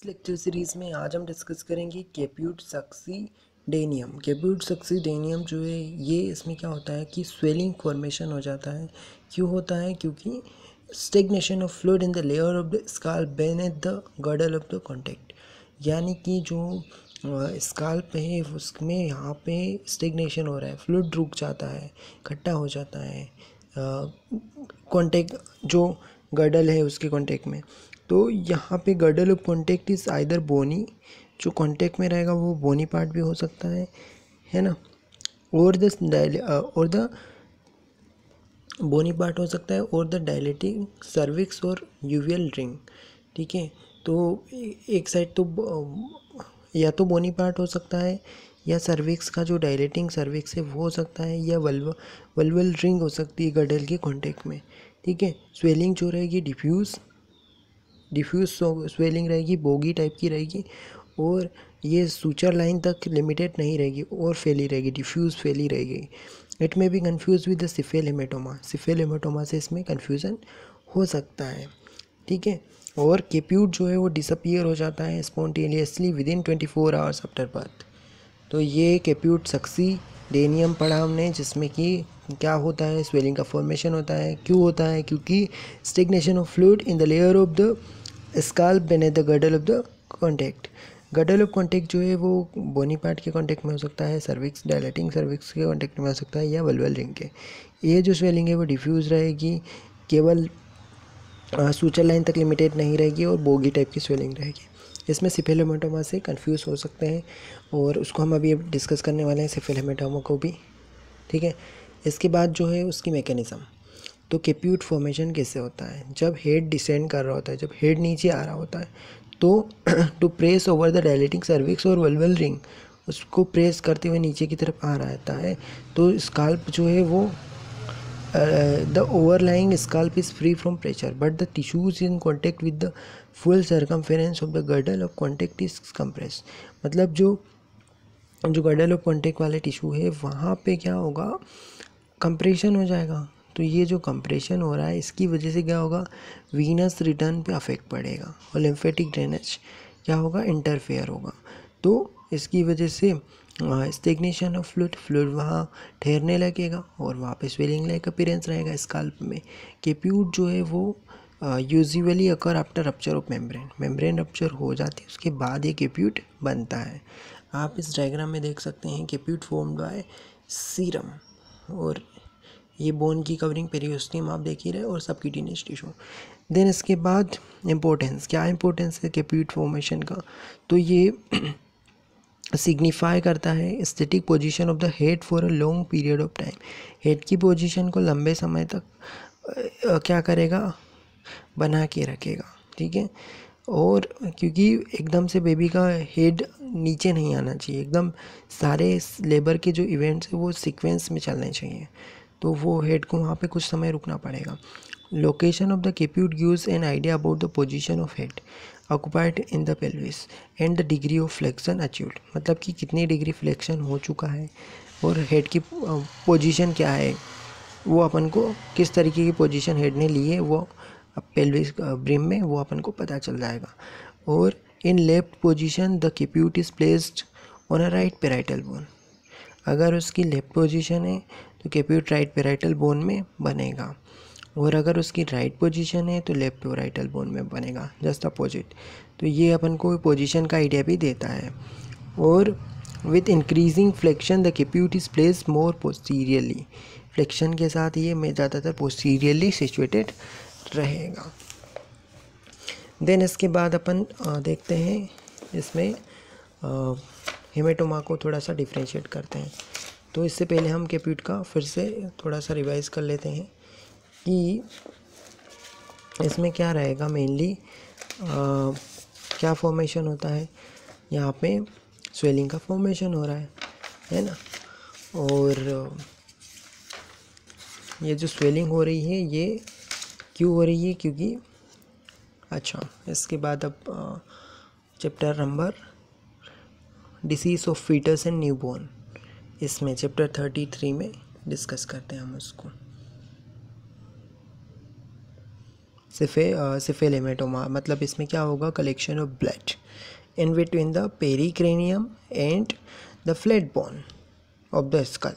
Lecture series में आज हम डिस्कस करेंगे कैप्यूट सक्सीडेनियम। कैप्यूट सक्सीडेनियम जो है ये इसमें क्या होता है कि स्वेलिंग फॉर्मेशन हो जाता है। क्यों होता है? क्योंकि stagnation of fluid in the layer of the scalp beneath the girdle of the contact, यानी कि जो स्काल्प है उसमें यहाँ पे स्टेग्नेशन हो रहा है, फ्लूइड रुक जाता है, इकट्ठा हो जाता है कॉन्टैक्ट जो गर्डल है उसके कॉन्टैक्ट में। तो यहाँ पे girdle of contact is either bony, जो कॉन्टैक्ट में रहेगा वो बोनी पार्ट भी हो सकता है ना, और द बोनी पार्ट हो सकता है, और द डायलेटिंग सर्विक्स और यूवियल रिंग। ठीक है, तो एक साइड तो या तो बोनी पार्ट हो सकता है, या सर्विक्स का जो डायलेटिंग सर्विक्स है वो हो सकता है, या वल्वल रिंग हो सकती है गर्डल के कॉन्टैक्ट में। ठीक है, स्वेलिंग जो रहेगी डिफ्यूज़ स्वेलिंग रहेगी, बोगी टाइप की रहेगी, और ये सूचर लाइन तक लिमिटेड नहीं रहेगी और फैली रहेगी, डिफ्यूज़ फैली रहेगी। It may be confuse with the cephalhematoma. Cephalhematoma से इसमें कन्फ्यूज़न हो सकता है। ठीक है, और कैप्यूट जो है वो डिसअपियर हो जाता है spontaneously with in 24 hours after birth. तो ये कैप्यूट सक्सीडेनियम पढ़ा हमने, जिसमें कि क्या होता है, स्वेलिंग का फॉर्मेशन होता है। क्यों होता है? क्योंकि stagnation of fluid in the layer of the scalp beneath the girdle of the contact. Girdle of contact जो है वो बोनी पार्ट के कॉन्टैक्ट में हो सकता है, सर्विक्स डायलेटिंग सर्विक्स के कॉन्टैक्ट में हो सकता है, या वल्वल रिंग के। ये जो स्वेलिंग है वो डिफ्यूज़ रहेगी, केवल सूचर लाइन तक लिमिटेड नहीं रहेगी, और बोगी टाइप की स्वेलिंग रहेगी। इसमें सिफिल हेमेटोमा से कंफ्यूज हो सकते हैं, और उसको हम अभी डिस्कस करने वाले हैं, सिफिल हेमेटोमा को भी। ठीक है, इसके बाद जो है उसकी मैकेनिज़्म। तो कैप्यूट फॉर्मेशन कैसे होता है? जब हेड डिसेंड कर रहा होता है, जब हेड नीचे आ रहा होता है, तो to press over the dilating cervix और वल्वल रिंग, उसको प्रेस करते हुए नीचे की तरफ आ रहता है, तो स्काल्प जो है वो the overlying scalp is free from pressure, but the tissues in contact with the full circumference of the girdle of contact is compressed। मतलब जो गर्डल ऑफ कॉन्टैक्ट वाले टिश्यू है वहाँ पे क्या होगा, कंप्रेशन हो जाएगा। तो ये जो कंप्रेशन हो रहा है इसकी वजह से क्या होगा, वीनस रिटर्न पे अफेक्ट पड़ेगा, और लिम्फेटिक ड्रेनेज क्या होगा, इंटरफेयर होगा। तो इसकी वजह से स्टेग्नेशन ऑफ फ्लूइड वहाँ ठहरने लगेगा, और वहाँ पे स्वेलिंग लाइक अपीयरेंस रहेगा स्काल्प में। कैप्यूट जो है वो usually occur after rupture of membrane rupture हो जाती है, उसके बाद ये कैप्यूट बनता है। आप इस डायग्राम में देख सकते हैं कैप्यूट फॉर्म्ड बाय सीरम, और ये बोन की कवरिंग पेरियोस्टियम आप देख ही रहे, और सबक्यूटेनियस टिश्यू। देन इसके बाद इम्पोर्टेंस, क्या इम्पोर्टेंस है कैप्यूट फॉर्मेशन का? तो ये सिग्निफाई करता है static position of the head for a long period of time. Head की पोजीशन को लंबे समय तक क्या करेगा, बना के रखेगा। ठीक है, और क्योंकि एकदम से बेबी का हेड नीचे नहीं आना चाहिए, एकदम सारे लेबर के जो इवेंट्स है वो सीक्वेंस में चलने चाहिए, तो वो हेड को वहाँ पे कुछ समय रुकना पड़ेगा। Location of the कैप्यूट gives an idea about the position of head occupied in the pelvis and the degree of flexion achieved. मतलब कि कितनी डिग्री फ्लेक्शन हो चुका है, और हेड की पोजीशन क्या है, वो अपन को किस तरीके की पोजीशन हेड ने ली है वो पेल्विस ब्रिम में, वो अपन को पता चल जाएगा। और in left position the कैप्यूट is placed on a right parietal bone. अगर उसकी लेफ्ट पोजीशन है तो कैप्यूट राइट पेराइटल बोन में बनेगा, और अगर उसकी राइट पोजीशन है तो लेफ्ट पेराइटल बोन में बनेगा, जस्ट अपोजिट। तो ये अपन को पोजीशन का आइडिया भी देता है। और with increasing flexion the कैप्यूट is placed more posteriorly. Flexion के साथ ये में ज़्यादातर पोस्टीरियरली सिचुएटेड रहेगा। देन इसके बाद अपन देखते हैं इसमें हेमेटोमा को थोड़ा सा डिफ्रेंशिएट करते हैं। तो इससे पहले हम कैप्यूट का फिर से थोड़ा सा रिवाइज कर लेते हैं कि इसमें क्या रहेगा। मेनली क्या फॉर्मेशन होता है, यहाँ पे स्वेलिंग का फॉर्मेशन हो रहा है ना। और ये जो स्वेलिंग हो रही है ये क्यों हो रही है, क्योंकि अच्छा, इसके बाद अब chapter number disease of foetus and newborn, इसमें चैप्टर 33 में डिस्कस करते हैं हम उसको। सिफेल हेमेटोमा, मतलब इसमें क्या होगा, collection of blood in between the pericranium and the flat bone of the skull.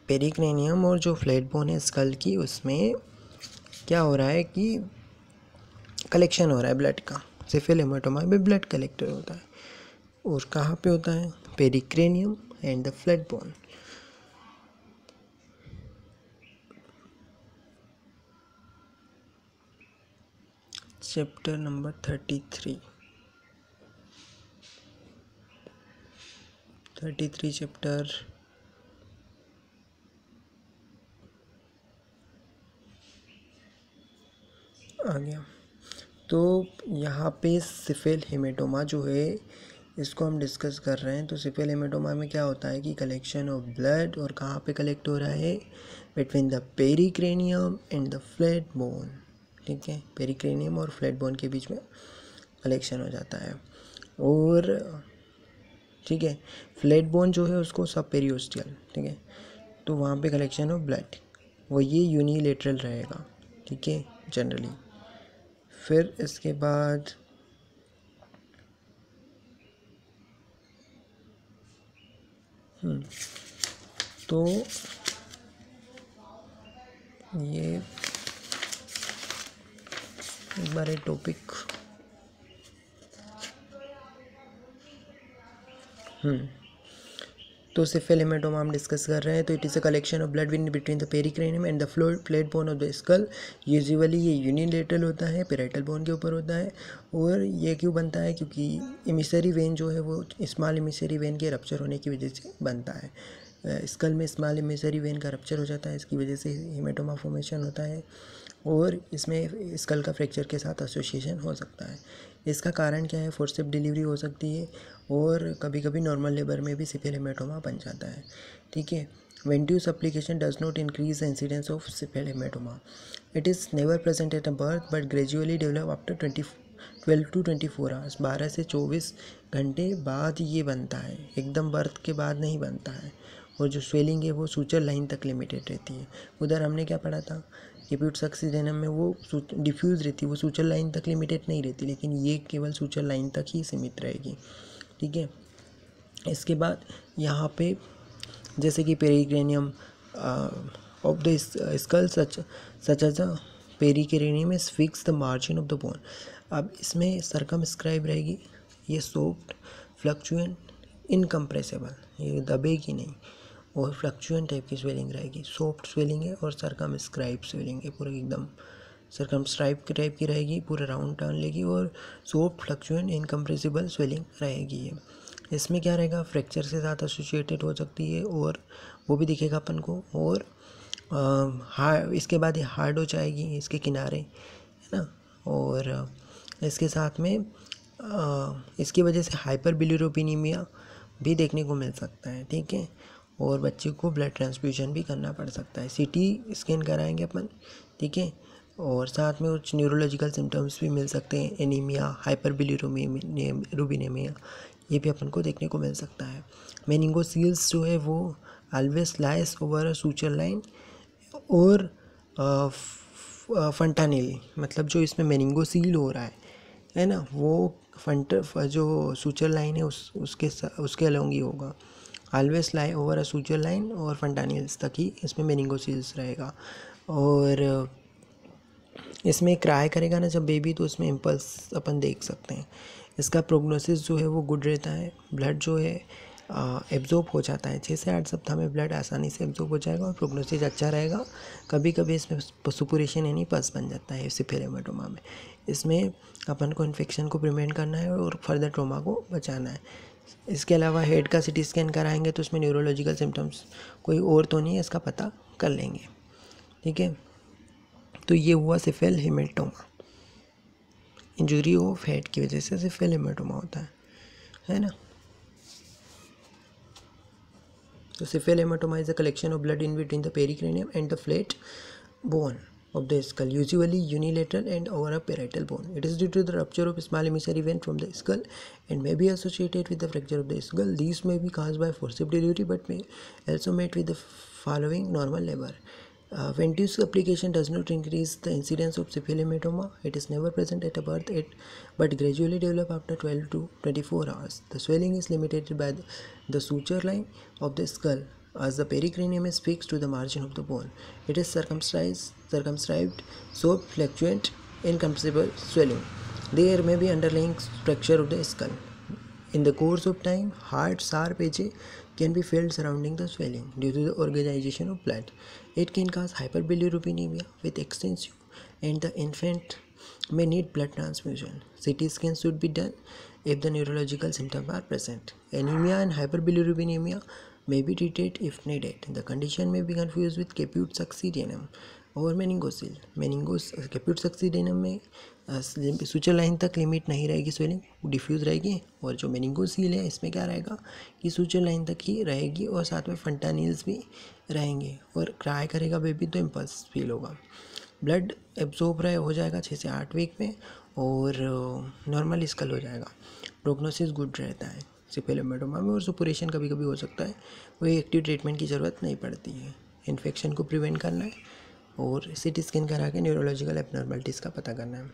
Pericranium और जो फ्लैट बोन है स्कल की, उसमें क्या हो रहा है कि कलेक्शन हो रहा है ब्लड का। सिफिल हेमाटोमा में ब्लड कलेक्टर होता है, और कहाँ पे होता है, pericranium and the flat bone. Chapter number 33 chapter आ गया। तो यहाँ पे सिफिल हेमेटोमा जो है इसको हम डिस्कस कर रहे हैं। तो सिफिल हेमेटोमा में क्या होता है कि कलेक्शन ऑफ ब्लड, और कहाँ पे कलेक्ट हो रहा है, between the pericranium and the flat bone. ठीक है, पेरिक्रेनियम और फ्लैट बोन के बीच में कलेक्शन हो जाता है। और ठीक है, फ्लैट बोन जो है उसको सब पेरियोस्टियल, ठीक है, तो वहाँ पे कलेक्शन ऑफ ब्लड वो ये यूनिलेटरल रहेगा, ठीक है, जनरली। फिर इसके बाद तो ये एक बार टॉपिक तो सिफिल हेमेटोमा हम डिस्कस कर रहे हैं। तो it is a collection of blood between the pericranium and the flat bone of the skull. Usually ये यूनिलेटरल होता है, पेराइटल बोन के ऊपर होता है। और ये क्यों बनता है, क्योंकि इमिसरी वेन जो है वो स्मॉल इमिसरी वेन के रप्चर होने की वजह से बनता है। स्कल में स्मॉल इमिसरी वेन का रप्चर हो जाता है, इसकी वजह से हेमेटोमा फॉर्मेशन होता है, और इसमें स्कल का फ्रैक्चर के साथ एसोसिएशन हो सकता है। इसका कारण क्या है, फोर्सेप डिलीवरी हो सकती है, और कभी कभी नॉर्मल लेबर में भी सिफिल हेमेटोमा बन जाता है। ठीक है, ventouse application does not increase the incidence of cephalhematoma. It is never present at a birth but gradually develop after 12 to 24 hours. 12 से 24 घंटे बाद ये बनता है, एकदम बर्थ के बाद नहीं बनता है। और जो स्वेलिंग है वो सूचर लाइन तक लिमिटेड रहती है। उधर हमने क्या पढ़ा था, एक्यूट सक्सीडेनम में वो डिफ्यूज़ रहती है, वो सूचर लाइन तक लिमिटेड नहीं रहती, लेकिन ये केवल सूचर लाइन तक ही सीमित रहेगी। ठीक है, इसके बाद यहाँ पे जैसे कि pericranium of the skull such as a pericranium is fix the margin of the bone. अब इसमें सरकमस्क्राइब रहेगी, ये सॉफ्ट फ्लक्चुएंट इनकम्प्रेसिबल, ये दबेगी नहीं, और फ्लक्चुएंट टाइप की स्वेलिंग रहेगी। सॉफ्ट स्वेलिंग है और सरकमस्क्राइब स्वेलिंग है, पूरा एकदम सरकमस्क्राइब के टाइप की रहेगी, पूरा राउंड टर्न लेगी, और सॉफ्ट फ्लक्चुएंट इनकम्प्रेसिबल स्वेलिंग रहेगी ये। इसमें क्या रहेगा, फ्रैक्चर से साथ एसोसिएटेड हो सकती है, और वो भी दिखेगा अपन को। और इसके बाद ये हार्ड हो जाएगी, इसके किनारे, है ना। और इसके साथ में इसकी वजह से हाइपर बिलिरुबिनीमिया भी देखने को मिल सकता है। ठीक है, और बच्चे को ब्लड ट्रांसफ्यूजन भी करना पड़ सकता है। सीटी स्कैन कराएंगे अपन, ठीक है, और साथ में कुछ न्यूरोलॉजिकल सिम्टम्स भी मिल सकते हैं, एनीमिया, हाइपर बिलिरुबिनीमिया, ये भी अपन को देखने को मिल सकता है। मेनिंगोसील्स जो है वो always lies over a suture line, और फंटानेल, मतलब जो इसमें मेनिंगोसील हो रहा है ना, वो जो सूचर लाइन है उसके अलोंग ही होगा। Always lie over a suture line और फंटानियल्स तक ही इसमें मेनिंगोसील्स रहेगा। और इसमें क्राई करेगा ना जब बेबी, तो इसमें इम्पल्स अपन देख सकते हैं। इसका प्रोग्नोसिस जो है वो गुड रहता है, ब्लड जो है एब्जॉर्ब हो जाता है, 6 से 8 सप्ताह में ब्लड आसानी से एब्जॉर्ब हो जाएगा, और प्रोग्नोसिस अच्छा रहेगा। कभी कभी इसमें सुपुरेशन यानी पस बन जाता है सिफिल हेमेटोमा में। इसमें अपन को इन्फेक्शन को प्रिवेंट करना है और फर्दर ट्रॉमा को बचाना है। इसके अलावा हेड का सिटी स्कैन कराएंगे तो उसमें न्यूरोलॉजिकल सिम्टम्स कोई और तो नहीं है, इसका पता कर लेंगे। ठीक है, तो ये हुआ cephal haematoma. Injury of head की वजह से सिफिल हेमेटोमा होता है ना। तो cephal haematoma is a collection of blood in between the pericranium and the flat bone of the skull, usually unilateral and over a parietal bone. It is due to the rupture of small emissary vein from the skull and may be associated with the fracture of the skull. These may be caused by forceps delivery but may also met with the following normal labor. Venous application does not increase the incidence of cephalic hematoma. It is never present at a birth, but gradually develop after 12 to 24 hours. The swelling is limited by the suture line of the skull, as the pericranium is fixed to the margin of the bone. It is circumscribed, so fluctuant, incompressible swelling. There may be underlying structure of the skull. In the course of time, hard, sharp edges can be felt surrounding the swelling due to the organization of blood. It can cause hyperbilirubinemia with extensive, and the infant may need blood transfusion. CT scan should be done if the neurological symptoms are present. Anemia and hyperbilirubinemia may be treated if needed. The condition may be confused with caput succedaneum और मेनिंगोसिल कैप्यूट सक्सीडेनम में suture line तक limit नहीं रहेगी, swelling diffuse रहेगी। और जो मेनिंगोसील है इसमें क्या रहेगा कि सूचर लाइन तक ही रहेगी और साथ में फंटानिल्स भी रहेंगे और क्राई करेगा बेबी तो इम्पल्स फील होगा। ब्लड एब्जॉर्ब हो जाएगा 6 से 8 वीक में और नॉर्मल स्कल हो जाएगा। प्रोग्नोसिस गुड रहता है सिफेलिक हेमाटोमा में और सुपुरेशन कभी कभी हो सकता है, वही एक्टिव ट्रीटमेंट की ज़रूरत नहीं पड़ती है। इन्फेक्शन को प्रिवेंट करना है और CT स्कैन करा के न्यूरोलॉजिकल एबनॉर्मलिटीज़ का पता करना है।